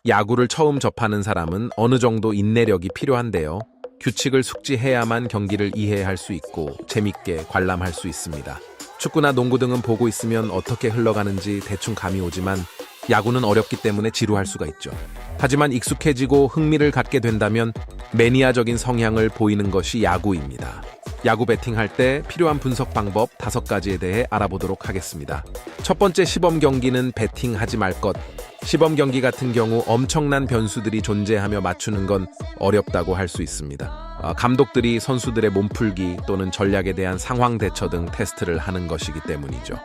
야구를 처음 접하는 사람은 어느 정도 인내력이 필요한데요. 규칙을 숙지해야만 경기를 이해할 수 있고 재밌게 관람할 수 있습니다. 축구나 농구 등은 보고 있으면 어떻게 흘러가는지 대충 감이 오지만 야구는 어렵기 때문에 지루할 수가 있죠. 하지만 익숙해지고 흥미를 갖게 된다면 매니아적인 성향을 보이는 것이 야구입니다. 야구 배팅할 때 필요한 분석 방법 5가지에 대해 알아보도록 하겠습니다. 첫 번째 시범 경기는 배팅하지 말 것. 시범 경기 같은 경우 엄청난 변수들이 존재하며 맞추는 건 어렵다고 할 수 있습니다. 감독들이 선수들의 몸풀기 또는 전략에 대한 상황 대처 등 테스트를 하는 것이기 때문이죠.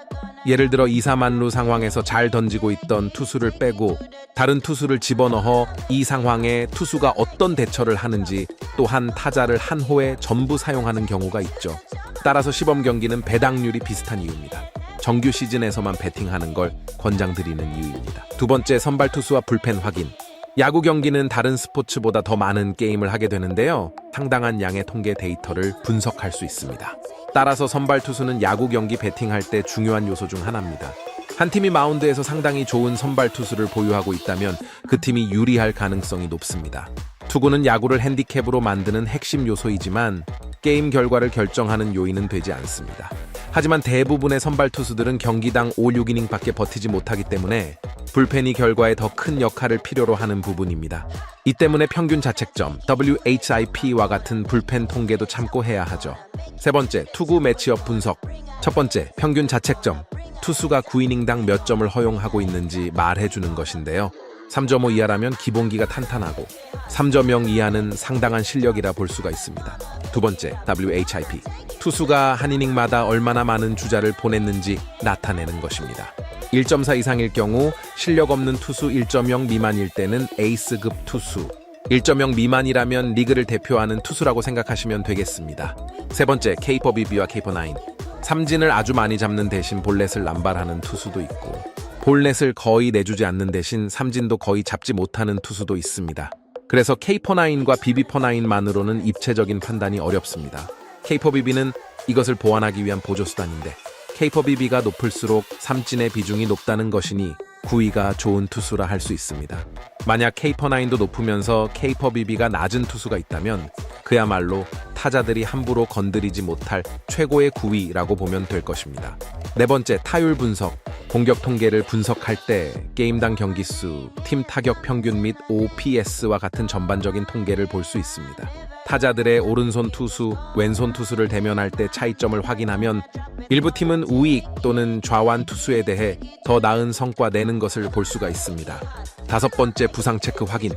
예를 들어 2-3만루 상황에서 잘 던지고 있던 투수를 빼고 다른 투수를 집어넣어 이 상황에 투수가 어떤 대처를 하는지 또한 타자를 한 호에 전부 사용하는 경우가 있죠. 따라서 시범 경기는 배당률이 비슷한 이유입니다. 정규 시즌에서만 배팅하는 걸 권장드리는 이유입니다. 두 번째, 선발 투수와 불펜 확인. 야구 경기는 다른 스포츠보다 더 많은 게임을 하게 되는데요. 상당한 양의 통계 데이터를 분석할 수 있습니다. 따라서 선발 투수는 야구 경기 배팅할 때 중요한 요소 중 하나입니다. 한 팀이 마운드에서 상당히 좋은 선발 투수를 보유하고 있다면 그 팀이 유리할 가능성이 높습니다. 투구는 야구를 핸디캡으로 만드는 핵심 요소이지만 게임 결과를 결정하는 요인은 되지 않습니다. 하지만 대부분의 선발 투수들은 경기당 5-6이닝밖에 버티지 못하기 때문에 불펜이 결과에 더 큰 역할을 필요로 하는 부분입니다. 이 때문에 평균 자책점, WHIP와 같은 불펜 통계도 참고해야 하죠. 세 번째, 투구 매치업 분석. 첫 번째, 평균 자책점. 투수가 9이닝당 몇 점을 허용하고 있는지 말해주는 것인데요. 3.5 이하라면 기본기가 탄탄하고 3.0 이하는 상당한 실력이라 볼 수가 있습니다. 두 번째, WHIP. 투수가 한 이닝마다 얼마나 많은 주자를 보냈는지 나타내는 것입니다. 1.4 이상일 경우 실력 없는 투수, 1.0 미만일 때는 에이스급 투수, 1.0 미만이라면 리그를 대표하는 투수라고 생각하시면 되겠습니다. 세 번째, 케이퍼 비비와 케이퍼 나인. 삼진을 아주 많이 잡는 대신 볼넷을 남발하는 투수도 있고 볼넷을 거의 내주지 않는 대신 삼진도 거의 잡지 못하는 투수도 있습니다. 그래서 케이퍼9과 비비퍼9만으로는 입체적인 판단이 어렵습니다. 케이퍼 비비는 이것을 보완하기 위한 보조수단인데 케이퍼 비비가 높을수록 삼진의 비중이 높다는 것이니 구위가 좋은 투수라 할 수 있습니다. 만약 케이퍼9도 높으면서 케이퍼 비비가 낮은 투수가 있다면 그야말로 타자들이 함부로 건드리지 못할 최고의 구위라고 보면 될 것입니다. 네 번째, 타율 분석. 공격 통계를 분석할 때 게임당 경기수, 팀 타격 평균 및 OPS와 같은 전반적인 통계를 볼 수 있습니다. 타자들의 오른손 투수, 왼손 투수를 대면할 때 차이점을 확인하면 일부 팀은 우익 또는 좌완 투수에 대해 더 나은 성과 내는 것을 볼 수가 있습니다. 다섯 번째, 부상 체크 확인.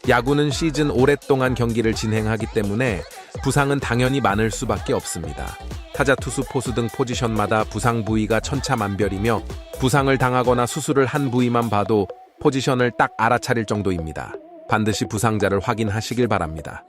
야구는 시즌 오랫동안 경기를 진행하기 때문에 부상은 당연히 많을 수밖에 없습니다. 타자, 투수, 포수 등 포지션마다 부상 부위가 천차만별이며 부상을 당하거나 수술을 한 부위만 봐도 포지션을 딱 알아차릴 정도입니다. 반드시 부상자를 확인하시길 바랍니다.